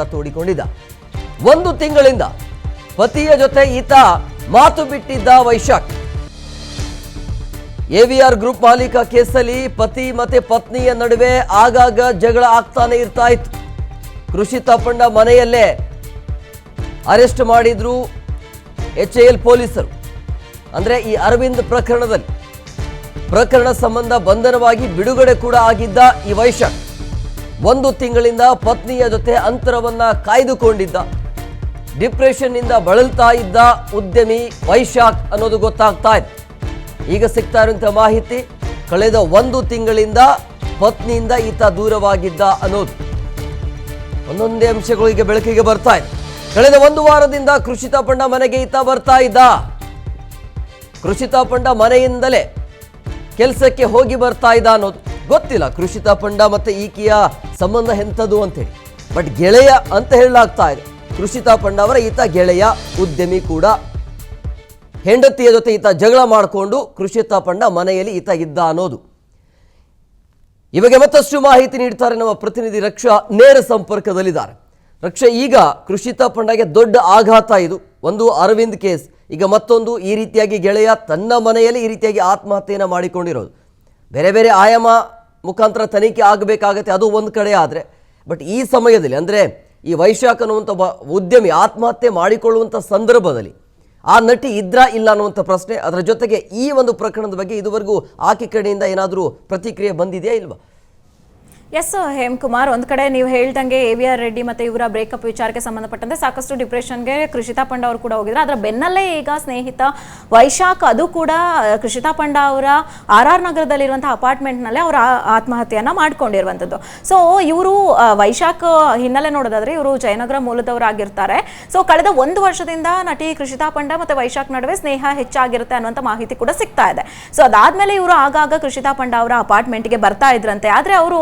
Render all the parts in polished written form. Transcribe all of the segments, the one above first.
ತೋಡಿಕೊಂಡಿದ್ದ. ಒಂದು ತಿಂಗಳಿಂದ ಪತಿಯ ಜೊತೆ ಈತ ಮಾತು ಬಿಟ್ಟಿದ್ದ ವೈಶಾಖ್. ಎವಿಆರ್ ಗ್ರೂಪ್ ಮಾಲೀಕ ಕೇಸಲ್ಲಿ ಪತಿ ಮತ್ತೆ ಪತ್ನಿಯ ನಡುವೆ ಆಗಾಗ ಜಗಳ ಆಗ್ತಾನೆ ಇರ್ತಾ ಇತ್ತು. ಕೃಷಿ ತಾಪಂಡ ಮನೆಯಲ್ಲೇ ಅರೆಸ್ಟ್ ಮಾಡಿದ್ರು ಎಚ್ಎಎಲ್ ಪೊಲೀಸರು. ಅಂದ್ರೆ ಈ ಅರವಿಂದ್ ಪ್ರಕರಣ ಸಂಬಂಧ ಬಂಧನವಾಗಿ ಬಿಡುಗಡೆ ಕೂಡ ಆಗಿದ್ದ ಈ ವೈಶಾಖ್ ಒಂದು ತಿಂಗಳಿಂದ ಪತ್ನಿಯ ಜೊತೆ ಅಂತರವನ್ನ ಕಾಯ್ದುಕೊಂಡಿದ್ದ. ಡಿಪ್ರೆಷನ್ ನಿಂದ ಬಳಲ್ತಾ ಇದ್ದ ಉದ್ಯಮಿ ವೈಶಾಖ್ ಅನ್ನೋದು ಗೊತ್ತಾಗ್ತಾ ಇದೆ. ಈಗ ಸಿಗ್ತಾ ಇರುವಂತಹ ಮಾಹಿತಿ, ಕಳೆದ ಒಂದು ತಿಂಗಳಿಂದ ಪತ್ನಿಯಿಂದ ಈತ ದೂರವಾಗಿದ್ದ ಅನ್ನೋದು. ಒಂದೊಂದೇ ಅಂಶಗಳು ಈಗ ಬೆಳಕಿಗೆ ಬರ್ತಾ ಇದೆ. ಕಳೆದ ಒಂದು ವಾರದಿಂದ ಕೃಷಿ ತಾಪಂಡ ಮನೆಗೆ ಈತ ಬರ್ತಾ ಇದ್ದ. ಕೃಷಿ ತಾಪಂಡ ಮನೆಯಿಂದಲೇ ಕೆಲಸಕ್ಕೆ ಹೋಗಿ ಬರ್ತಾ ಇದ್ದ ಅನ್ನೋದು ಗೊತ್ತಿಲ್ಲ. ಕೃಷಿ ತಾಪಂಡ ಮತ್ತೆ ಈಕೆಯ ಸಂಬಂಧ ಎಂಥದ್ದು ಅಂತೇಳಿ, ಬಟ್ ಗೆಳೆಯ ಅಂತ ಹೇಳಲಾಗ್ತಾ ಇದೆ. ಕೃಷಿ ತಾಪಂಡ ಅವರ ಈತ ಗೆಳೆಯ, ಉದ್ಯಮಿ ಕೂಡ. ಹೆಂಡತಿಯ ಜೊತೆ ಈತ ಜಗಳ ಮಾಡಿಕೊಂಡು ಕೃಷಿ ತಾಪಂಡ ಮನೆಯಲ್ಲಿ ಈತ ಇದ್ದ ಅನ್ನೋದು. ಇವಾಗ ಮತ್ತಷ್ಟು ಮಾಹಿತಿ ನೀಡ್ತಾರೆ ನಮ್ಮ ಪ್ರತಿನಿಧಿ ರಕ್ಷಾ, ನೇರ ಸಂಪರ್ಕದಲ್ಲಿದ್ದಾರೆ. ರಕ್ಷಾ, ಈಗ ಕೃಷಿ ತಾಪಂಡಗೆ ದೊಡ್ಡ ಆಘಾತ ಇದು. ಒಂದು ಅರವಿಂದ್ ಕೇಸ್, ಈಗ ಮತ್ತೊಂದು ಈ ರೀತಿಯಾಗಿ ಗೆಳೆಯ ತನ್ನ ಮನೆಯಲ್ಲಿ ಈ ರೀತಿಯಾಗಿ ಆತ್ಮಹತ್ಯೆಯನ್ನು ಮಾಡಿಕೊಂಡಿರೋದು. ಬೇರೆ ಬೇರೆ ಆಯಾಮ ಮುಖಾಂತರ ತನಿಖೆ ಆಗಬೇಕಾಗತ್ತೆ, ಅದು ಒಂದು ಕಡೆ. ಆದರೆ ಬಟ್ ಈ ಸಮಯದಲ್ಲಿ ಅಂದರೆ ಈ ವೈಶಾಖ್ ಅನ್ನುವಂಥ ಉದ್ಯಮಿ ಆತ್ಮಹತ್ಯೆ ಮಾಡಿಕೊಳ್ಳುವಂಥ ಸಂದರ್ಭದಲ್ಲಿ ಆ ನಟಿ ಇದ್ರಾ ಇಲ್ಲ ಅನ್ನುವಂಥ ಪ್ರಶ್ನೆ. ಅದರ ಜೊತೆಗೆ ಈ ಒಂದು ಪ್ರಕರಣದ ಬಗ್ಗೆ ಇದುವರೆಗೂ ಆಕೆ ಕಡೆಯಿಂದ ಏನಾದರೂ ಪ್ರತಿಕ್ರಿಯೆ ಬಂದಿದೆಯಾ ಇಲ್ವಾ? ಎಸ್ ಹೇಮಕುಮಾರ್, ಒಂದು ಕಡೆ ನೀವು ಹೇಳ್ದಂಗೆ ಎವಿಆರ್ ರೆಡ್ಡಿ ಮತ್ತು ಇವರ ಬ್ರೇಕಪ್ ವಿಚಾರಕ್ಕೆ ಸಂಬಂಧಪಟ್ಟಂತೆ ಸಾಕಷ್ಟು ಡಿಪ್ರೆಷನ್ಗೆ ಕೃಷಿತಾ ಪಂಡ ಅವರು ಕೂಡ ಹೋಗಿದ್ರು. ಅದರ ಬೆನ್ನಲ್ಲೇ ಈಗ ಸ್ನೇಹಿತ ವೈಶಾಖ್ ಅದು ಕೂಡ ಕೃಷಿತಾ ಪಂಡ ಅವರ RR ನಗರದಲ್ಲಿರುವಂತಹ ಅಪಾರ್ಟ್ಮೆಂಟ್ನಲ್ಲೇ ಅವರ ಆತ್ಮಹತ್ಯೆಯನ್ನು ಮಾಡ್ಕೊಂಡಿರುವಂಥದ್ದು. ಸೊ ಇವರು ವೈಶಾಖ್ ಹಿನ್ನೆಲೆ ನೋಡೋದಾದ್ರೆ ಇವರು ಜಯನಗರ ಮೂಲದವರಾಗಿರ್ತಾರೆ. ಸೊ ಕಳೆದ ಒಂದು ವರ್ಷದಿಂದ ನಟಿ ಕೃಷಿತಾ ಪಂಡ ಮತ್ತು ವೈಶಾಖ್ ನಡುವೆ ಸ್ನೇಹ ಹೆಚ್ಚಾಗಿರುತ್ತೆ ಅನ್ನುವಂಥ ಮಾಹಿತಿ ಕೂಡ ಸಿಗ್ತಾ ಇದೆ. ಸೊ ಅದಾದ್ಮೇಲೆ ಇವರು ಆಗಾಗ ಕೃಷಿತಾ ಪಂಡ ಅವರ ಅಪಾರ್ಟ್ಮೆಂಟ್ಗೆ ಬರ್ತಾ ಇದ್ರಂತೆ. ಆದರೆ ಅವರು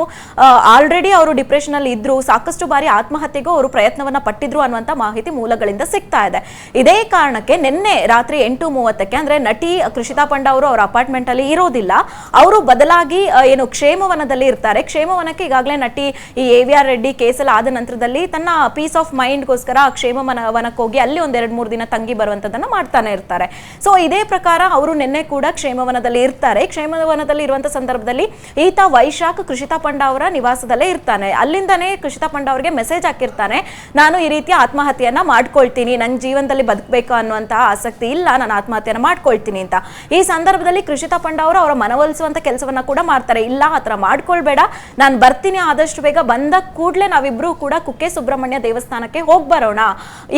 ಆಲ್ರೆಡಿ ಅವರು ಡಿಪ್ರೆಷನ್ ಅಲ್ಲಿ ಇದ್ರು, ಸಾಕಷ್ಟು ಬಾರಿ ಆತ್ಮಹತ್ಯೆಗೂ ಅವರು ಪ್ರಯತ್ನವನ್ನ ಪಟ್ಟಿದ್ರು ಅನ್ನುವಂತ ಮಾಹಿತಿ ಮೂಲಗಳಿಂದ ಸಿಗ್ತಾ ಇದೆ. ಇದೇ ಕಾರಣಕ್ಕೆ ನಿನ್ನೆ ರಾತ್ರಿ 8:30ಕ್ಕೆ ಅಂದ್ರೆ ನಟಿ ಕೃಷಿತಾ ಪಂಡ ಅವರು ಅವರ ಅಪಾರ್ಟ್ಮೆಂಟ್ ಅಲ್ಲಿ ಇರೋದಿಲ್ಲ, ಅವರು ಬದಲಾಗಿ ಏನು ಕ್ಷೇಮವನದಲ್ಲಿ ಇರ್ತಾರೆ. ಕ್ಷೇಮವನಕ್ಕೆ ಈಗಾಗಲೇ ನಟಿ ಈ ಎವಿಆರ್ ರೆಡ್ಡಿ ಕೇಸಲ್ಲಿ ಆದ ನಂತರದಲ್ಲಿ ತನ್ನ ಪೀಸ್ ಆಫ್ ಮೈಂಡ್ಗೋಸ್ಕರ ಕ್ಷೇಮವನಕ್ಕೆ ಹೋಗಿ ಅಲ್ಲಿ ಒಂದ್ 2-3 ದಿನ ತಂಗಿ ಬರುವಂತದನ್ನ ಮಾಡ್ತಾನೆ ಇರ್ತಾರೆ. ಸೊ ಇದೇ ಪ್ರಕಾರ ಅವರು ನಿನ್ನೆ ಕೂಡ ಕ್ಷೇಮವನದಲ್ಲಿ ಇರ್ತಾರೆ. ಕ್ಷೇಮವನದಲ್ಲಿ ಇರುವಂತ ಸಂದರ್ಭದಲ್ಲಿ ಈತ ವೈಶಾಖ್ ಕೃಷಿತಾ ಪಂಡ ಅವರ ನಿವಾಸದಲ್ಲೇ ಇರ್ತಾನೆ. ಅಲ್ಲಿಂದಾನೇ ಕೃಷಿತಾ ಪಂಡ ಅವರಿಗೆ ಮೆಸೇಜ್ ಹಾಕಿರ್ತಾನೆ, ನಾನು ಈ ರೀತಿಯ ಆತ್ಮಹತ್ಯೆಯನ್ನ ಮಾಡ್ಕೊಳ್ತೀನಿ, ನಂಗೆ ಜೀವನದಲ್ಲಿ ಬದುಕಬೇಕು ಅನ್ನುವಂತಹ ಆಸಕ್ತಿ ಇಲ್ಲ, ನಾನು ಆತ್ಮಹತ್ಯೆಯನ್ನ ಮಾಡ್ಕೊಳ್ತೀನಿ ಅಂತ. ಈ ಸಂದರ್ಭದಲ್ಲಿ ಕೃಷಿತಾ ಪಂಡ ಅವರು ಅವರ ಮನವೊಲಿಸುವಂತ ಕೆಲಸವನ್ನ ಕೂಡ ಮಾಡ್ತಾರೆ. ಇಲ್ಲ, ಆತರ ಮಾಡ್ಕೊಳ್ಬೇಡ, ನಾನು ಬರ್ತೀನಿ, ಆದಷ್ಟು ಬೇಗ ಬಂದ ಕೂಡಲೇ ನಾವಿಬ್ರು ಕೂಡ ಕುಕ್ಕೆ ಸುಬ್ರಹ್ಮಣ್ಯ ದೇವಸ್ಥಾನಕ್ಕೆ ಹೋಗಿ ಬರೋಣ,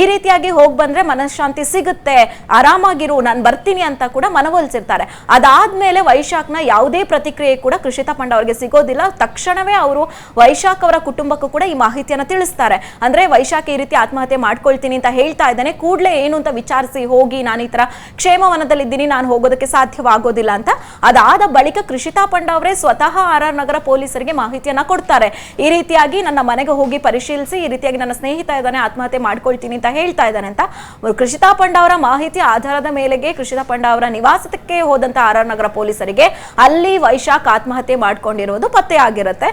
ಈ ರೀತಿಯಾಗಿ ಹೋಗಿ ಬಂದ್ರೆ ಮನಃಶಾಂತಿ ಸಿಗುತ್ತೆ, ಆರಾಮಾಗಿರು, ನಾನು ಬರ್ತೀನಿ ಅಂತ ಕೂಡ ಮನವೊಲಿಸಿರ್ತಾರೆ. ಅದಾದ್ಮೇಲೆ ವೈಶಾಖ್ನ ಯಾವುದೇ ಪ್ರತಿಕ್ರಿಯೆ ಕೂಡ ಕೃಷಿತಾ ಪಂಡ ಅವರಿಗೆ ಸಿಗೋದಿಲ್ಲ. ತಕ್ಷಣವೇ ಅವರು ವೈಶಾಖ್ ಅವರ ಕುಟುಂಬಕ್ಕೂ ಕೂಡ ಈ ಮಾಹಿತಿಯನ್ನು ತಿಳಿಸ್ತಾರೆ. ಅಂದ್ರೆ ವೈಶಾಖ್ ಈ ರೀತಿ ಆತ್ಮಹತ್ಯೆ ಮಾಡ್ಕೊಳ್ತೀನಿ ಅಂತ ಹೇಳ್ತಾ ಇದ್ದಾನೆ, ಕೂಡಲೇ ಏನು ಅಂತ ವಿಚಾರಿಸಿ ಹೋಗಿ, ನಾನು ಈ ತರ ಕ್ಷೇಮವನದಲ್ಲಿದ್ದೀನಿ, ನಾನು ಹೋಗೋದಕ್ಕೆ ಸಾಧ್ಯವಾಗೋದಿಲ್ಲ ಅಂತ. ಅದಾದ ಬಳಿಕ ಕೃಷಿತಾ ಪಂಡ ಅವರೇ ಸ್ವತಃ RR ನಗರ ಪೊಲೀಸರಿಗೆ ಮಾಹಿತಿಯನ್ನ ಕೊಡ್ತಾರೆ. ಈ ರೀತಿಯಾಗಿ ನನ್ನ ಮನೆಗೆ ಹೋಗಿ ಪರಿಶೀಲಿಸಿ, ಈ ರೀತಿಯಾಗಿ ನನ್ನ ಸ್ನೇಹಿತ ಇದ್ದಾನೆ, ಆತ್ಮಹತ್ಯೆ ಮಾಡ್ಕೊಳ್ತೀನಿ ಅಂತ ಹೇಳ್ತಾ ಇದ್ದಾನೆ ಅಂತ. ಕೃಷಿತಾ ಪಂಡ ಅವರ ಮಾಹಿತಿ ಆಧಾರದ ಮೇಲೆಗೆ ಕೃಷಿತಾ ಪಂಡ ಅವರ ನಿವಾಸಕ್ಕೆ ಹೋದಂತ RR ನಗರ ಪೊಲೀಸರಿಗೆ ಅಲ್ಲಿ ವೈಶಾಖ್ ಆತ್ಮಹತ್ಯೆ ಮಾಡ್ಕೊಂಡಿರುವುದು ಪತ್ತೆ ಆಗಿರುತ್ತೆ.